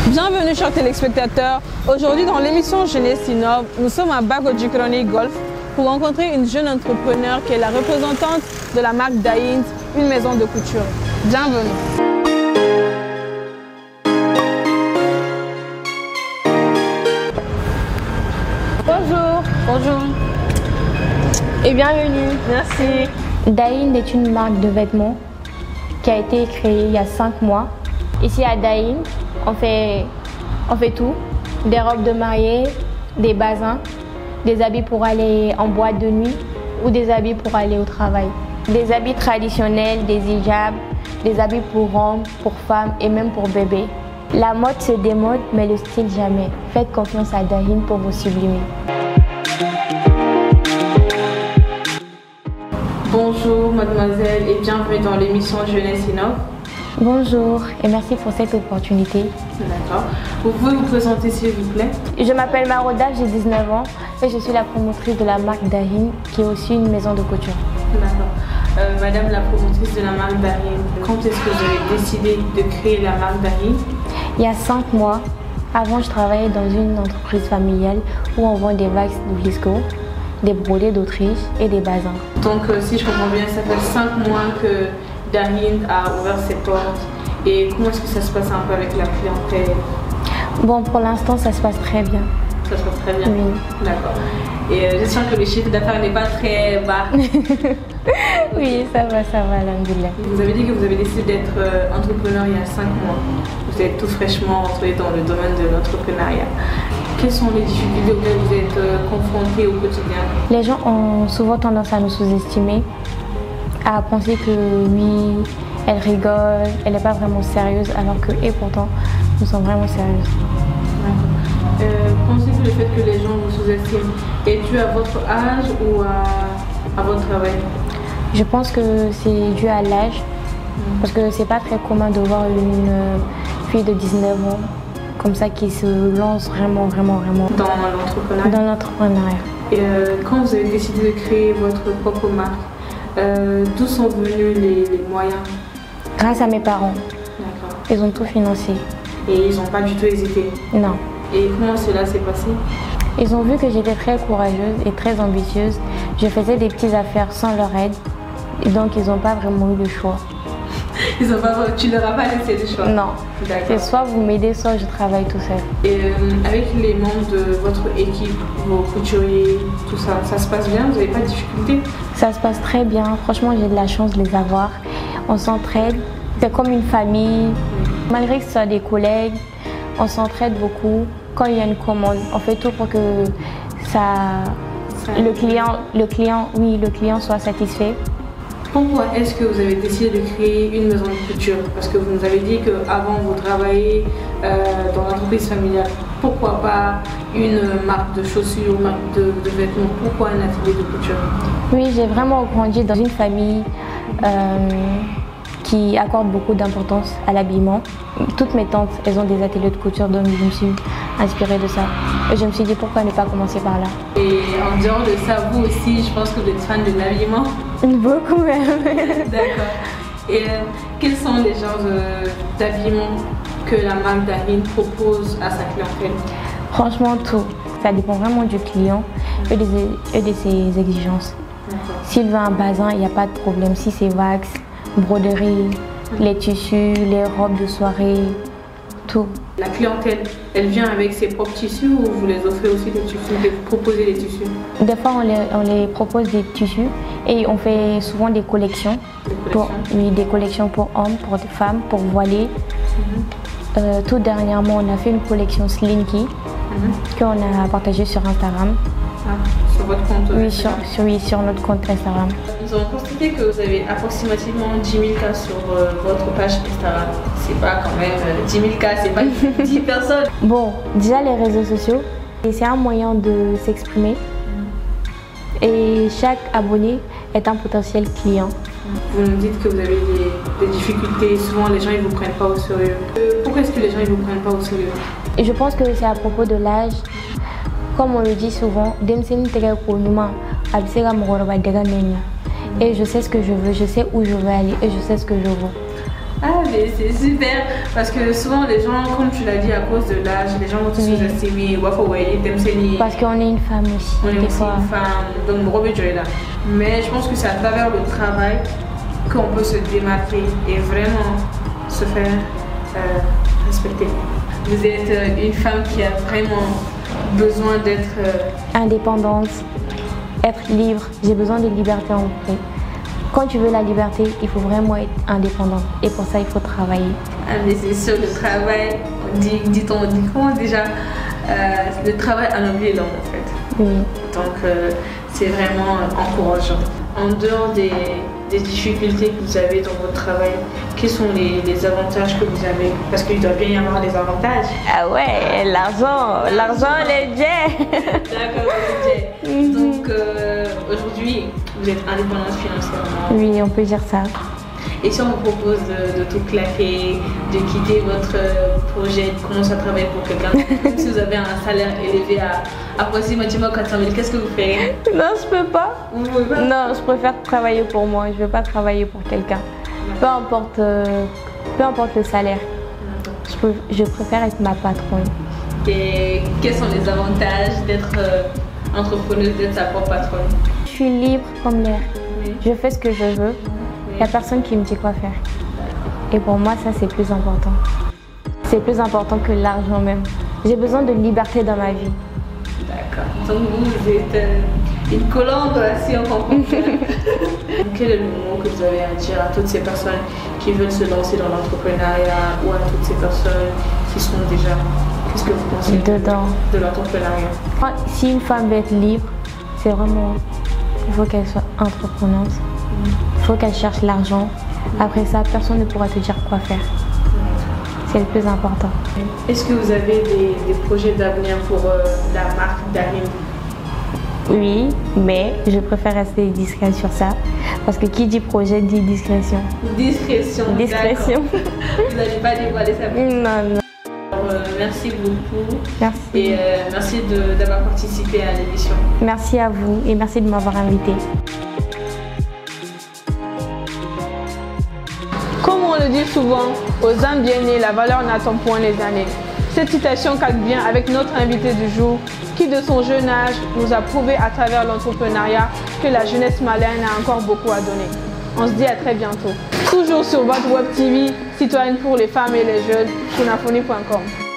Bienvenue chers téléspectateurs. Aujourd'hui dans l'émission Jeunesse Innove, nous sommes à Bagodjikroney Golf pour rencontrer une jeune entrepreneur qui est la représentante de la marque Daïnd, une maison de couture. Bienvenue. Bonjour. Bonjour et bienvenue. Merci. Daïnd est une marque de vêtements qui a été créée il y a 5 mois. Ici à Daïnd, on fait tout, des robes de mariée, des bazins, des habits pour aller en boîte de nuit ou des habits pour aller au travail. Des habits traditionnels, des hijabs, des habits pour hommes, pour femmes et même pour bébés. La mode se démode, mais le style jamais. Faites confiance à Daïnd pour vous sublimer. Bonjour mademoiselle et bienvenue dans l'émission Jeunesse Innove. Bonjour et merci pour cette opportunité. D'accord. Vous pouvez vous présenter s'il vous plaît? Je m'appelle Maroda, j'ai 19 ans et je suis la promotrice de la marque Daïnd qui est aussi une maison de couture. D'accord. Madame la promotrice de la marque Daïnd, quand est-ce que vous avez décidé de créer la marque Daïnd? Il y a 5 mois. Avant, je travaillais dans une entreprise familiale où on vend des vagues de visco, des brodés d'Autriche et des bazins. Donc si je comprends bien, ça fait 5 mois que Daïnd a ouvert ses portes. Et comment est-ce que ça se passe un peu avec la clientèle? Bon, pour l'instant, ça se passe très bien. Ça se passe très bien? Oui. D'accord. Et j'espère que le chiffre d'affaires n'est pas très bas. Oui, ça va, alhamdoulilah. Vous avez dit que vous avez décidé d'être entrepreneur il y a 5 mois. Vous êtes tout fraîchement entré dans le domaine de l'entrepreneuriat. Quelles sont les difficultés auxquelles vous êtes confrontés au quotidien? Les gens ont souvent tendance à nous sous-estimer, à penser que oui, elle rigole, elle n'est pas vraiment sérieuse, alors que, et pourtant, nous sommes vraiment sérieuses. Pensez que le fait que les gens vous sous-estiment est dû à votre âge ou à votre travail? Je pense que c'est dû à l'âge, parce que c'est pas très commun de voir une fille de 19 ans comme ça qui se lance vraiment dans l'entrepreneuriat. Et quand vous avez décidé de créer votre propre marque, d'où sont venus les moyens? Grâce à mes parents. D'accord. Ils ont tout financé. Et ils n'ont pas du tout hésité? Non. Et comment cela s'est passé? Ils ont vu que j'étais très courageuse et très ambitieuse. Je faisais des petites affaires sans leur aide. Et donc ils n'ont pas vraiment eu le choix. Tu leur as pas laissé le choix? Non. C'est soit vous m'aidez, soit je travaille tout seul. Et avec les membres de votre équipe, vos couturiers, tout ça, ça se passe bien? Vous n'avez pas de difficultés? Ça se passe très bien. Franchement, j'ai de la chance de les avoir. On s'entraide. C'est comme une famille. Malgré que ce soit des collègues, on s'entraide beaucoup. Quand il y a une commande, on fait tout pour que le client soit satisfait. Pourquoi est-ce que vous avez décidé de créer une maison de couture? Parce que vous nous avez dit qu'avant vous travaillez dans l'entreprise familiale. Pourquoi pas une marque de chaussures, une marque de vêtements? Pourquoi un atelier de couture? Oui, j'ai vraiment grandi dans une famille qui accorde beaucoup d'importance à l'habillement. Toutes mes tantes, elles ont des ateliers de couture, donc je me suis inspirée de ça. Et je me suis dit pourquoi ne pas commencer par là. Et en dehors de ça, vous aussi, je pense que vous êtes fan de l'habillement? Beaucoup même. D'accord. Et quels sont les genres d'habillement que la marque Daïnd propose à sa clientèle? Franchement, tout. Ça dépend vraiment du client et de ses exigences. S'il veut un bazin, il n'y a pas de problème. Si c'est wax, broderie, les tissus, les robes de soirée, tout. La clientèle, elle vient avec ses propres tissus ou vous les offrez aussi des tissus, vous proposez des tissus? Des fois, on les propose des tissus et on fait souvent des collections. Des collections pour hommes, pour femmes, pour voiler. Tout dernièrement, on a fait une collection Slinky qu'on a partagée sur Instagram. Sur votre compte? Oui, sur notre compte Instagram. Nous avons constaté que vous avez approximativement 10 000 cas sur votre page Instagram. C'est pas quand même 10 000 cas, c'est pas 10 personnes. Bon, déjà les réseaux sociaux, c'est un moyen de s'exprimer. Et chaque abonné est un potentiel client. Vous nous dites que vous avez des difficultés, souvent les gens ne vous prennent pas au sérieux. Pourquoi est-ce que les gens ne vous prennent pas au sérieux? Et je pense que c'est à propos de l'âge. Comme on le dit souvent, et je sais ce que je veux, je sais où je veux aller et je sais ce que je veux. Ah, mais c'est super parce que souvent les gens, comme tu l'as dit, à cause de l'âge, les gens vont te sous-estimer. Parce qu'on est une femme aussi. On est aussi une femme, donc Robert Joy là. Mais je pense que c'est à travers le travail qu'on peut se démarquer et vraiment se faire respecter. Vous êtes une femme qui a vraiment besoin d'être indépendante, être libre. J'ai besoin de liberté en fait. Quand tu veux la liberté, il faut vraiment être indépendante. Et pour ça, il faut travailler. Ah, mais c'est sûr, le travail, on dit comment déjà le travail ennoblit l'homme en fait. Oui. Donc c'est vraiment encourageant. En dehors des difficultés que vous avez dans votre travail, quels sont les avantages que vous avez? Parce qu'il doit bien y avoir des avantages. Ah ouais, l'argent, les jets. D'accord, les jets. Donc aujourd'hui, vous êtes indépendante financièrement. Oui, on peut dire ça. Et si on vous propose de tout claquer, de quitter votre projet, de commencer à travailler pour quelqu'un, même si vous avez un salaire élevé à approximativement 400 000, qu'est-ce que vous faites? Non, je peux pas. Vous pouvez pas? Non, je préfère travailler pour moi. Je veux pas travailler pour quelqu'un. Peu importe le salaire. Je préfère être ma patronne. Et quels sont les avantages d'être entrepreneuse, d'être sa propre patronne? Je suis libre comme l'air. Oui. Je fais ce que je veux. Il n'y a personne qui me dit quoi faire. Et pour moi, ça, c'est plus important. C'est plus important que l'argent même. J'ai besoin de liberté dans ma vie. D'accord. Donc vous êtes une colombe, si on comprend bien. Quel est le mot que vous avez à dire à toutes ces personnes qui veulent se lancer dans l'entrepreneuriat ou à toutes ces personnes qui sont déjà... Qu'est-ce que vous pensez de l'entrepreneuriat? Si une femme veut être libre, c'est vraiment... Il faut qu'elle soit entreprenante. Il faut qu'elle cherche l'argent. Après ça, personne ne pourra te dire quoi faire. C'est le plus important. Est-ce que vous avez des projets d'avenir pour la marque Darim? Oui, mais je préfère rester discrète sur ça. Parce que qui dit projet dit discrétion. Discrétion. Discrétion. Vous n'allez pas dévoiler ça? Non, non. Merci beaucoup. Merci. Et merci d'avoir participé à l'émission. Merci à vous et merci de m'avoir invité. Comme on le dit souvent, aux âmes bien nées, la valeur n'attend point les années. Cette citation calque bien avec notre invité du jour, qui de son jeune âge nous a prouvé à travers l'entrepreneuriat que la jeunesse malienne a encore beaucoup à donner. On se dit à très bientôt. Toujours sur votre web TV, citoyenne pour les femmes et les jeunes, sunafoni.com.